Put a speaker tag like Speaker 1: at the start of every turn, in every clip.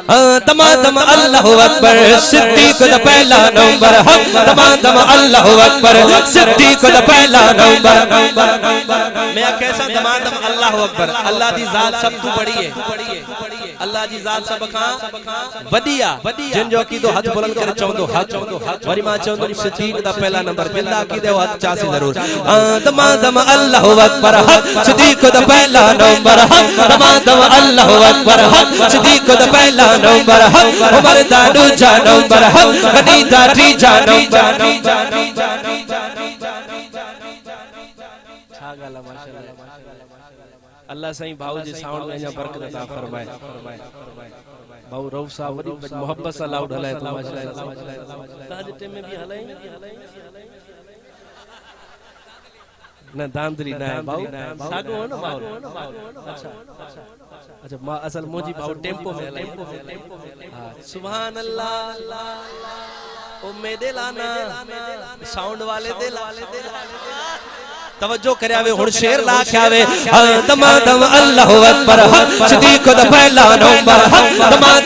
Speaker 1: دم اللہ اکبر صدیق دا پہلا نمبر دم اللہ اکبر صدیق دا پہلا نمبر میں کیسا دم اللہ اکبر اللہ دی ذات سب تو بڑی ہے اللہ دی ذات سب کھاں ودیا جن جو کی دو ہاتھ بلند کر چاہوں دو ہاتھ وری ماں چاہوں دو صدیق دا پہلا نمبر بلدہ کی دے ہاتھ چاہ سے ضرور دم اللہ اکبر صدیق دا پہلا نمبر دم اللہ اکبر صدیق دا پہلا نمبر عمر دا دوجا نمبر غنی دا تیجا نمبر اللہ سائیں بھاؤ جی ساؤنڈ میں یہاں برکت عطا فرمائے بھاؤ روح صاحب وری محبت سے لاؤڈ ہلائے تو ماشاءاللہ تاج ٹیم میں بھی ہلائیں نہ داندری نہ ہے بھاؤ ساگو ہو نا بھاؤ اچھا اصل موجی بھاؤ ٹیمپو میں ہلائیں سبحان اللہ امید لانا ساؤنڈ والے دے توجہ کرے آوے ہن شیر لا کے آوے دم اللہ اکبر صدیق دا پہلا نمبر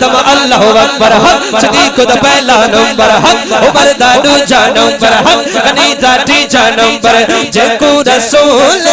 Speaker 1: دم اللہ اکبر صدیق دا پہلا نمبر عمر دا دوجا نمبر غنی دا تیجا نمبر جے کو رسول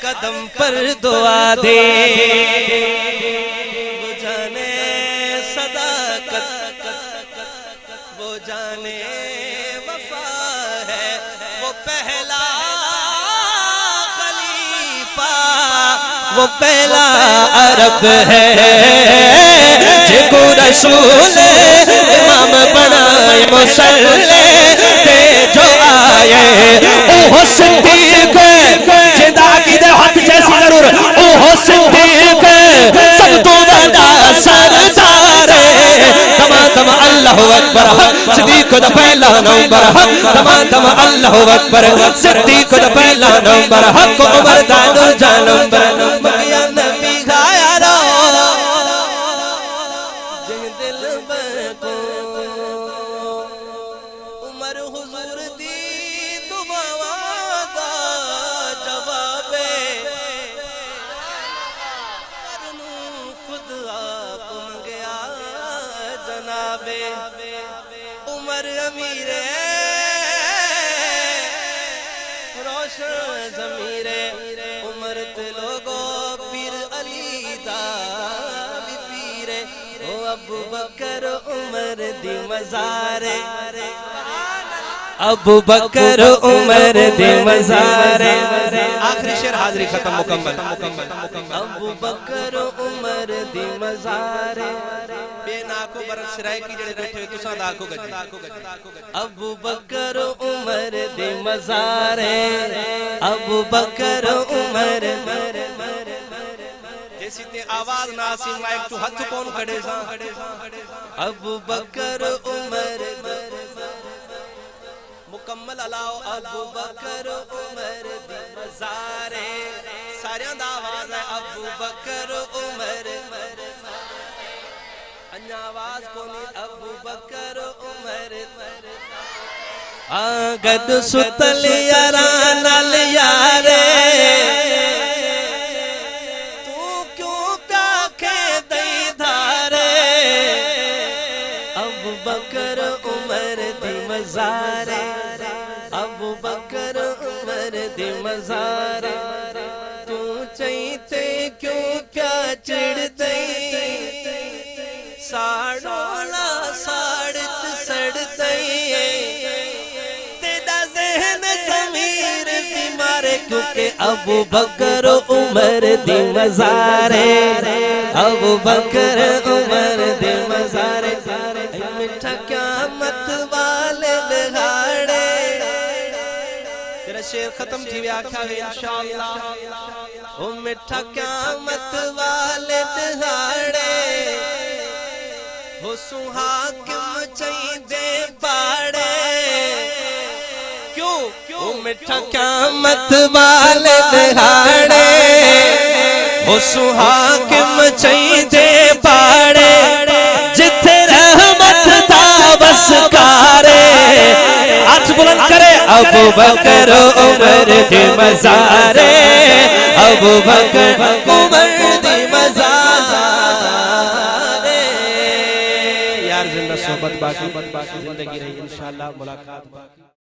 Speaker 1: قدم پر دعا دے وہ جانے صداقت وہ جانے وفا ہے وہ پہلا خلیفہ وہ پہلا عرب ہے جے کو رسول امام بنائے مسلح دے جو آئے اوہ صدیق ہاتھ جیسی ضرور اوہ صدیق سب تو بڑا سردار دم اللہ اکبر صدیق دا پہلا نمبر دم اللہ اکبر صدیق دا پہلا نمبر عمر دا دوجا نمبر مگیا نبی گایا رو جن دل بکو عمر حضور دی دعا دا جواب عمر امیر روشن ضمیر عمر تلوگو پیر علی دا بھی پیر او ابو بکر عمر دی مزار ابو بکر عمر دی مزار آخری شعر حاضری ختم مکمل ابو بکر عمر دی مزار بے ناکو برد سرائے کی جڑے بیٹھے ہوئے تساں داکو گجے ابو بکر عمر دی مزار ابو بکر عمر جیسی تے آواز ناسی مائک تو ہتھ کون کھڑے ساں ابو بکر عمر مکمل علاو ابو بکر عمر دی مزار ساریاں دا آواز ہے ابو بکر عمر انیا آواز کونی ابو بکر عمر آگد ستل یاران الیارے تو کیوں کاکھے دی دھارے ابو بکر عمر دی مزار ابو بکر عمر دی مزار تو چاہتے کیوں کیا چڑھتے ساڑولا ساڑت سڑتے تیرا ذہن ضمیر بیمار کیونکہ ابو بکر عمر دی مزار ابو بکر عمر دی مزار مٹھا قیامت والے دہاڑے تیرا شعر ختم تھی آکھا ہے انشاءاللہ او مٹھا قیامت والے دہاڑے ہو سہاکم چاہیدے پاڑے کیوں مٹھا قیامت والے دہاڑے ہو سہاکم چاہیدے پاڑے جتھے رحمت دا بس کارے ہاتھ بلند کرے ابو بکر عمر دی مزارے ابو بکر عمر دی مزارے یار زندہ صحبت باقی زندگی رہی انشاءاللہ ملاقات باقی